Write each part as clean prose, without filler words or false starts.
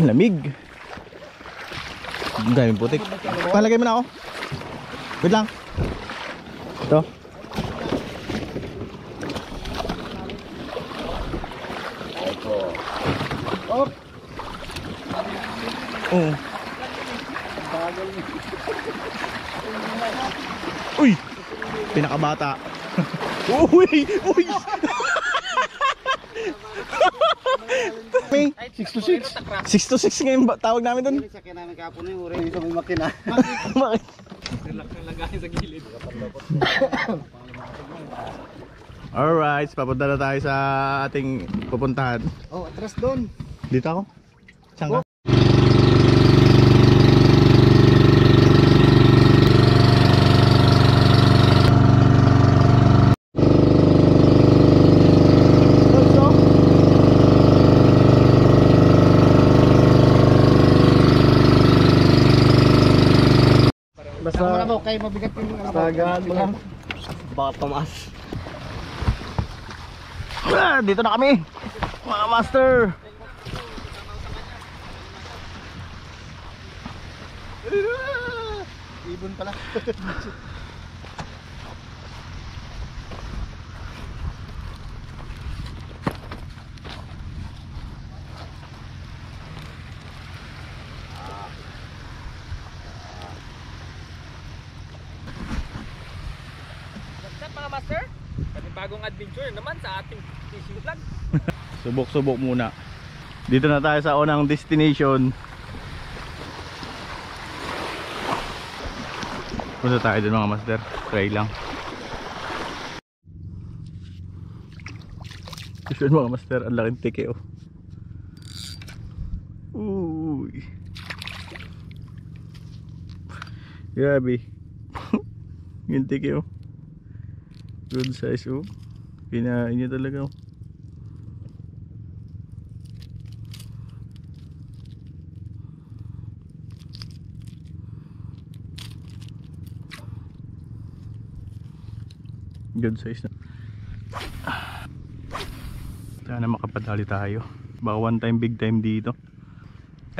Lamig. Ang daming putik. Palagay mo na ako. Wait lang. Ito. Op. Oo. Uy! Pinakabata. Uy! Uy! 6 to 6. 6 to 6 ngayon tawag namin doon. Sakyan namin kapon yung uri sa may makina. Bakit? Relax na lagay sa gilid. Alright, papunta na tayo sa ating pupuntahan. Oh, atras doon. Dito ako. Saan ka? Basta mo na kayo mabigat yung tagaan mo lang. Baka tumaas. Dito na kami, mga master. Ibon pala. Mga master, bagong adventure naman sa ating fishing vlog. Subok-subok muna. Dito na tayo sa unang destination. Punta tayo dun mga master. Try lang. Yun mga master, ang laking tike oh. Uy. Grabe. Yung tike oh. Good size oh. Pinain niya talaga oh. Good size na. Sana makapadali tayo. Baka one time big time dito.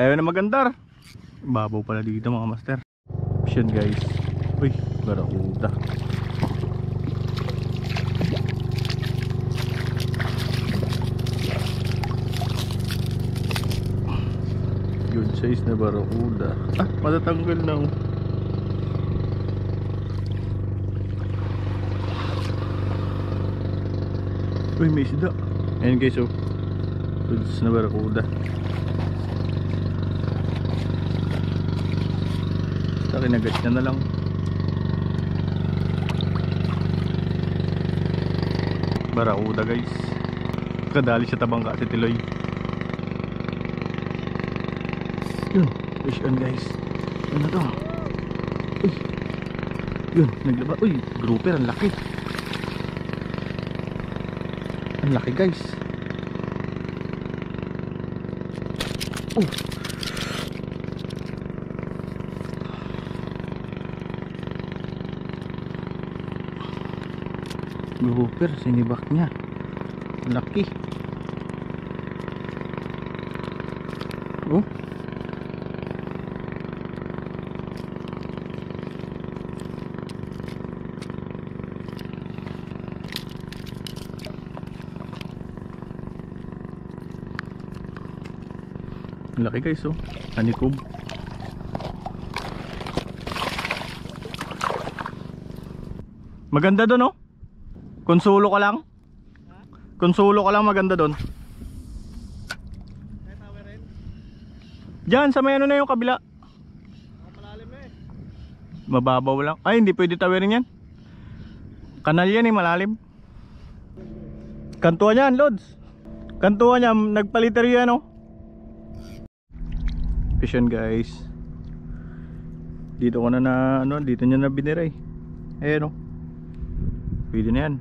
Ayun na magandar. Babaw pala dito mga master. Yan guys. Uy, barakuda. Good size na barakuda. Ah, matatanggal na oh. Uy, may isda. Ayan guys oh. Good size na barakuda. Basta kinagat niya na lang. Barakuda guys. Kadali siya tabangka si Tiloy. Yun, fish on guys. Ano to? Uy. Yun, naglaba. Uy, grouper, ang laki. Ang laki guys. Oh. Grouper, sinibak niya. Ang laki. Oh. Laki guys oh. Honeycomb. Maganda doon oh. Konsulo ka lang. Konsulo ka lang, maganda doon. Diyan sa may ano na yung kabila. Malalim na eh. Mababaw lang. Ay, hindi pwede tawirin yan. Kanal yan eh, malalim. Kantuan yan, Lods. Kantuan yan, nagpaliter yan oh. Fish on guys. Dito ko na ano, dito niya na biniray. Ayan oh. Pwede na yan.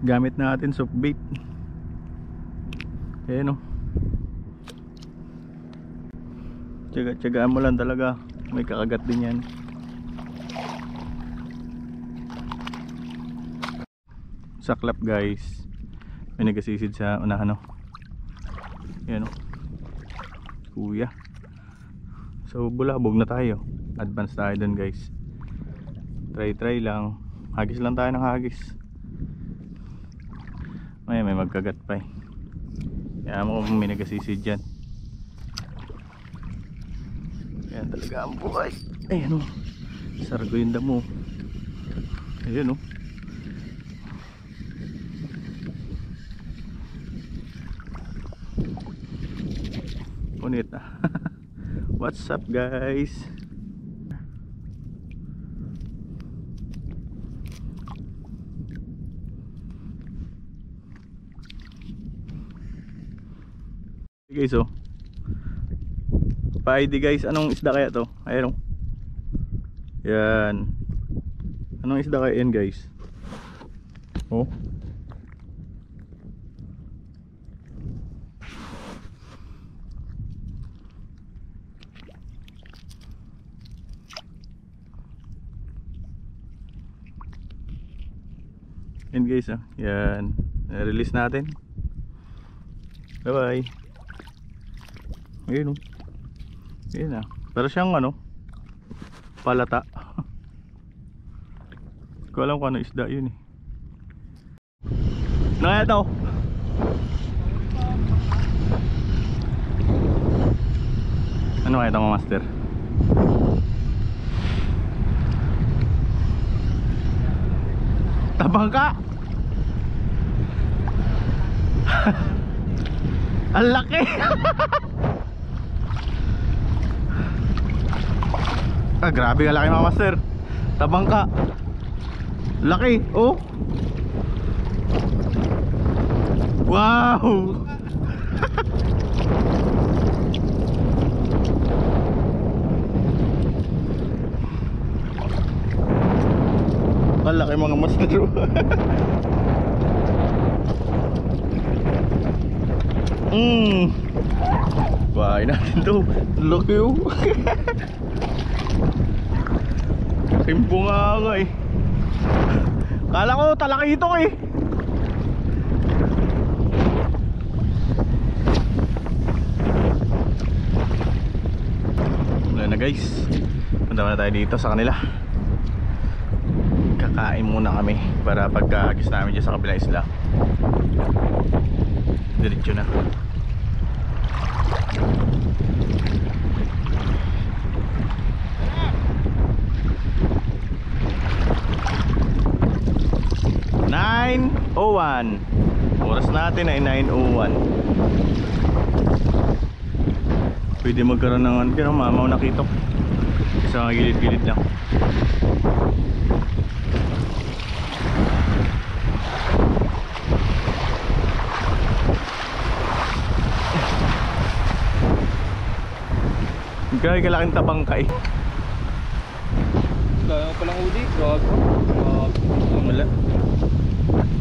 Gamit natin soft bait. Ayan oh. Tiyagaan mo lang talaga. May kakagat din yan. Saklap guys. May nagasisid sa unahan oh. Yan o. Kuya. So bulabog na tayo. Advance tayo dun guys. Try lang. Hagis lang tayo ng hagis. May magkagat pa eh. Kaya mo kung may nagasisid dyan. Yan talaga ang buhay. Ayan o. Sargo yung damo. Ayan o. Punit na. What's up guys? Guys oh. Pa-ID guys, anong isda kaya to? Ayan oh. Yan. Anong isda kaya yan guys? Oh. Yan guys oh. Yan. Na-release natin. Bye bye. Ayun oh. Ayun ah. Pero siyang ano, palata. Hindi ko alam kung ano isda yun eh. Ano kaya ito? Ano kaya ito mga master? Tabangka. Ang laki. Ah, grabe ka laki mga master. Tabangka. Laki, oh. Wow. Ang laki mga master. Bahay natin to. Laki oh. Timpo nga eh. Kala ko talaki ito eh. Wala na guys. Punta na tayo dito sa kanila. Kakain muna kami para pagkagis namin dyan sa kabilang isla. Diretso na. Oras natin ay 9:01. Pwede magkaroon ng mamaw na kitok. Isang gilid-gilid lang. Gaya kalaking tabangka eh. Kaya palang uli, grabe. Wala.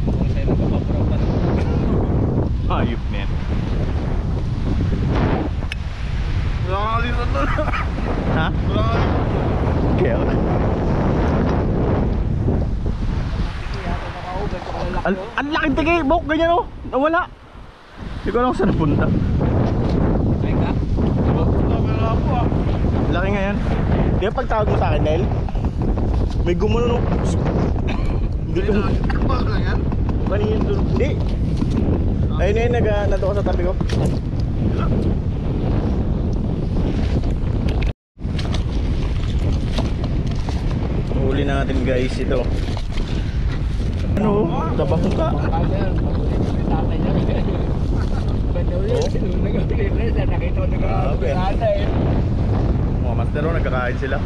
Kung sa'yo nagpapapuraw pa. Ayop na yan. Wala kang alitan doon. Ha? Wala kang alitan. Kaya ang laking tigay, bok, ganyan oh. Nawala. Hindi ko alam kung saan napunta. Ay ka? Wala po ah. Laki nga yan. Di ba pagtawag mo sa akin, Nel? May gumuno no. Dito. Bakit lang yan? Kanina doon. Hindi. Ayun yun, nado ko sa tabi ko. Huli natin guys ito. Ano? Tabang ka. Mga master o, nagkakain sila.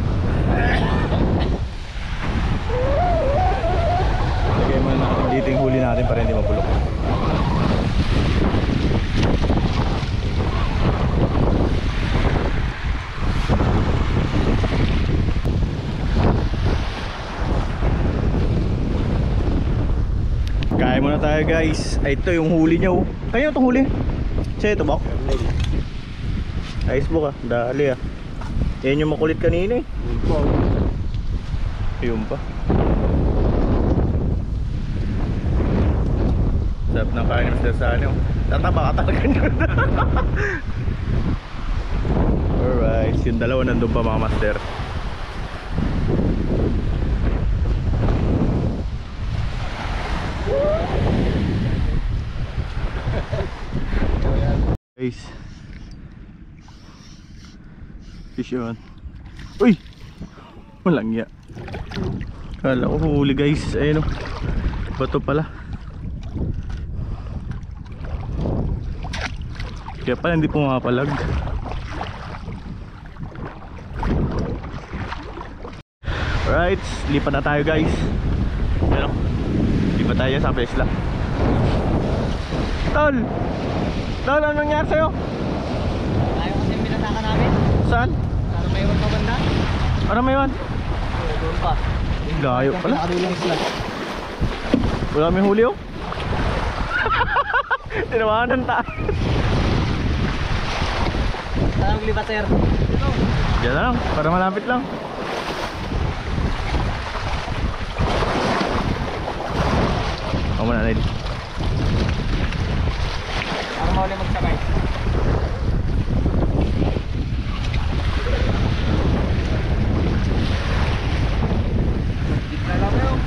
Lagay mo natin dito yung huli natin para hindi mapulok. Kain muna tayo guys. Ay, ito yung huli niya oh. Kaya itong huli? Siya ito ba? Ice book ah, dali ah. Yan yung makulit kanina eh. Yun pa. Sarap ng kain ni Mr. Sunny. Tataba ka talaga nyo. Alright, yung dalawa nandun pa mga master. Guys, fish on. Uy! Walang ya. Kala ko huli guys. Ayun o, bato pala. Kaya pala hindi pumapalag. Alright, lipat na tayo guys. Ayun o, lipat tayo sa Pesla. Tol! Tol, anong nangyari sa'yo? Ayaw kasi yung pinataka namin. Saan? Sana may iwan pa banda. Ano may iwan? Doon pa. Layo pala. Nakadulang sila. Wala kami huli oh. Tinawanan tayo. Saan ang libat sir? Diyan lang, para malapit lang. Ako muna Ned. Para mauli magsabay. Gitna lang yun.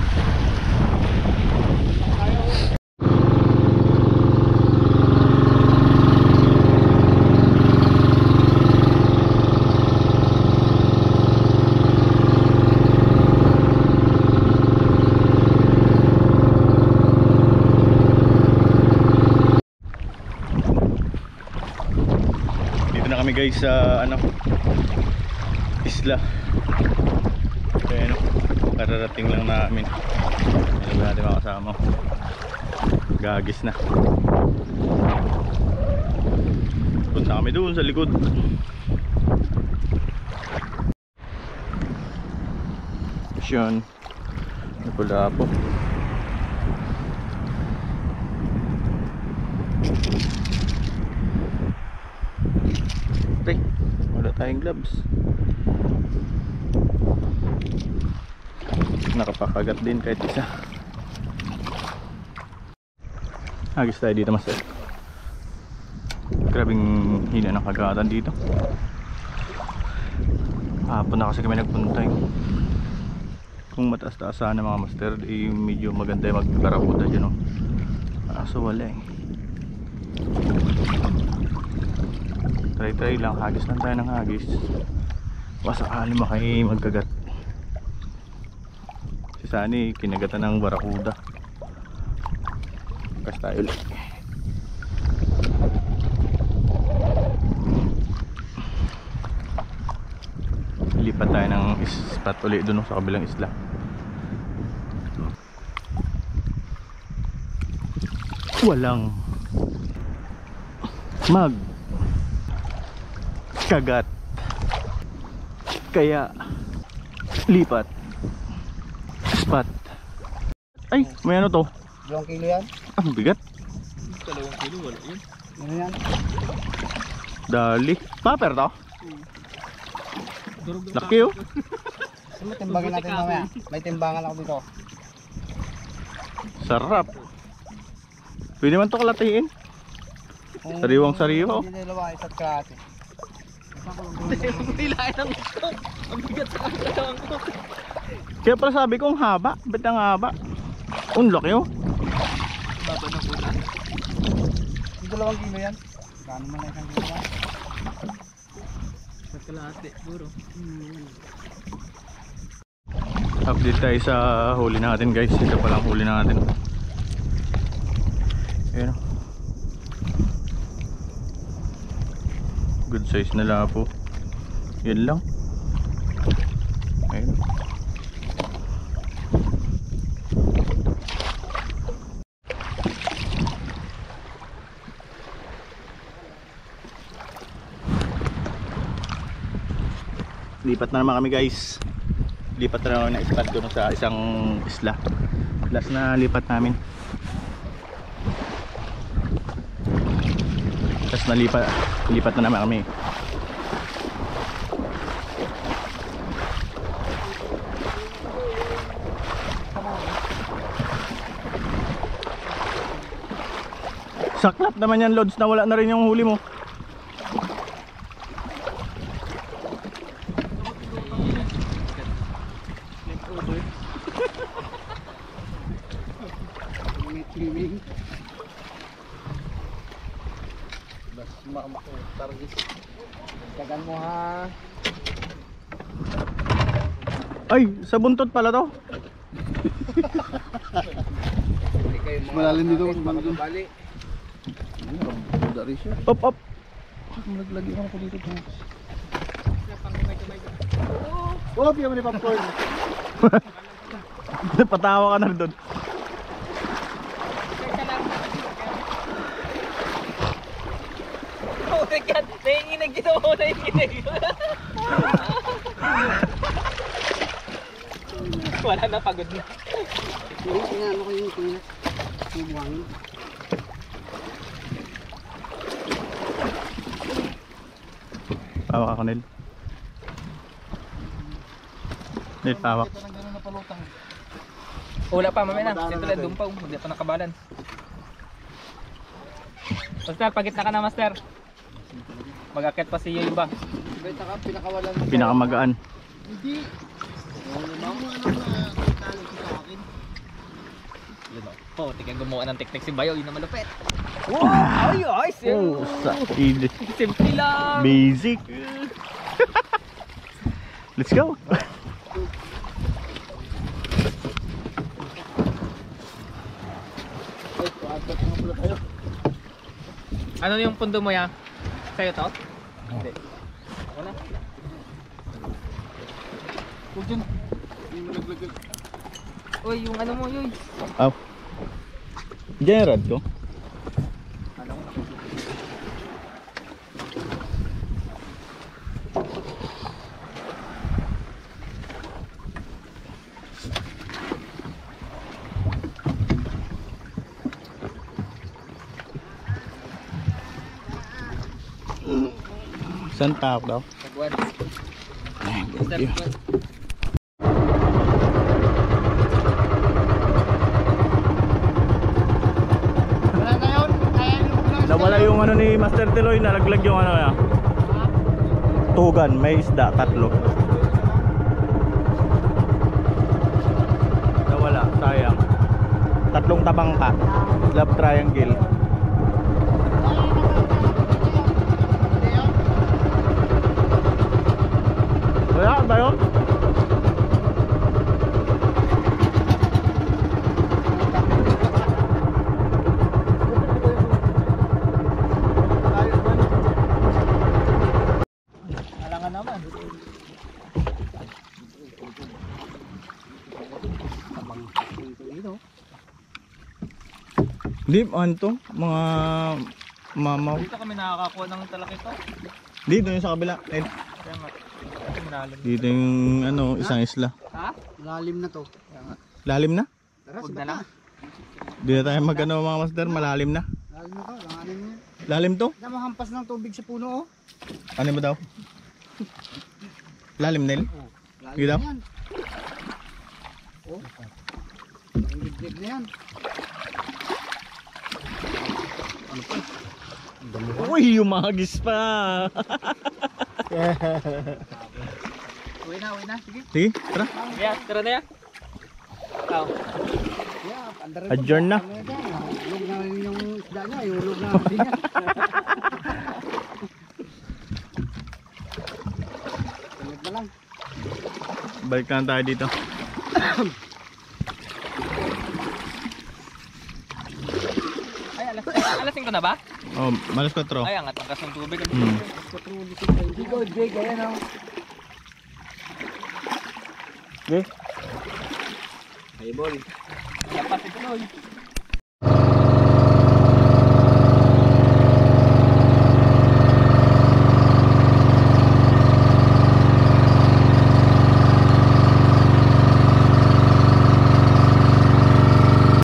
Guys sa isla. Kaya kararating lang namin. Ano ba natin mga kasama? Gagis na. Punta kami doon sa likod. Yun. Napula po. Wala tayong gloves. Nakapakagat din kahit isa. Agis tayo dito master. Grabing hina ng kagatan dito. Hapon na kasi kami nagpunta eh. Kung mataas-taas sana mga master eh, medyo maganda yung magkarakuta dyan oh. So wala eh. Try lang, hagis lang tayo ng hagis. Pasakali makay magkagat. Si Sunny kinagatan ng barakuda. Kas tayo ulit. Lipat tayo ng spot ulit dun sa kabilang isla. Walang kagat, kaya lipat spot. Ay, may ano to? 2 kilo yan? Ang bigat. 2 kilo, wala yun. Ano yan? Dali. Paper to? Durog ng Laki oh. Ano timbangin natin mamaya? May timbangan ako dito. Sarap. Pwede man to kalatiin. Sariwang sariwa oh. Hindi dalawa, isa't kalahati. Pilain ang gusto. Ang bigat sa katawan ko. Kaya pala sabi ko ang haba. Ba't ang haba? Ang laki oh. Baba ng una. Yung 2 kilo yan? Gano'n man lang isang kilo yan? Sa kalahati, puro. Update tayo sa huli natin guys. Ito palang huli natin. Ayan oh. Good size na lapo. Yan lang. Ayun. Lipat na naman kami guys. Lipat na naman ng spot doon sa isang isla. Last na lipat namin. Tapos lipat na naman kami. Saklap naman yan, Lods, na wala na rin yung huli mo. May swimming. Bas maampo targis. Tagan mo ha. Ay, sa buntot pala to. Malalim dito mas bali. Dari siya. Op, op. Maglagay ako dito. Oh, piya man ni popcorn. Napatawa ka na doon. Oh my God! Nanginginig ito ako, nanginginig. Wala na, pagod na. Yung ano ko yung tingnan. Yung buhangin. Pawak ako, Nel. Nel, pawak. Ito nang gano'n na palutang. Wala pa, mamaya na. Siyempre, doon pa. Hindi pa nakabalan. Master, pagitna ka na, Master. Mag-akit pa si Yoy ba? Beta ka, pinakawalan. Pinakamagaan. Hindi. Ano na talo sa akin. Yun o. Oh, tignan gumawa ng teknik si Bayo. Yun na malupit. Wow! Ay, ay! Oh, sa id. Simple lang. Basic. Let's go. Ay, paatot nga pala tayo. Ano yung pundo mo ya? Sa'yo to? Hindi. Wala. Huwag dyan. Hindi mo naglagay. Uy, yung ano mo, Yoy. Aw. Diyan yung rad ko. Saan tawag daw? Tagwan. Thank you. Wala na yun. Kaya yung Nawala yung ano ni Master Teloy, nalaglag yung ano ya. Tugan, may isda, 3. Nawala, sayang. 3 tabangka. Love triangle. Wala ba yun? Alangan naman. Di, ano to? Mga mamaw. Dito kami nakakakuha ng talaki to. Dito yung sa kabila. Eh, Kaya nga. Ito malalim. dito yung ano, isang isla. Ha? Malalim na to. Lalim na? Tara, Huwag sibat na lang. Di na tayo mag ano, mga master, malalim na. Lalim na to. Langanin mo yan. Lalim to? Tignan mo, hampas ng tubig sa puno oh. Ano mo daw? Lalim, Nel? Lalim Sige daw. na yan. Oh. Ang dibdib na yan. Uy, umagis pa. Uwi na, sige. Sige, tara. Yeah, tara na yan. Ikaw. Yeah, andar Adjourn na. Hulog na rin yung isda niya, hulog na rin niya. Tulog na lang. Balik na tayo dito. Ay, alas 5 na ba? Oh, malas 4. Ay, angat ang kasong tubig. Ikaw, Jake, ayan o. Okay. Hey, boy. Lapas ito, Loy.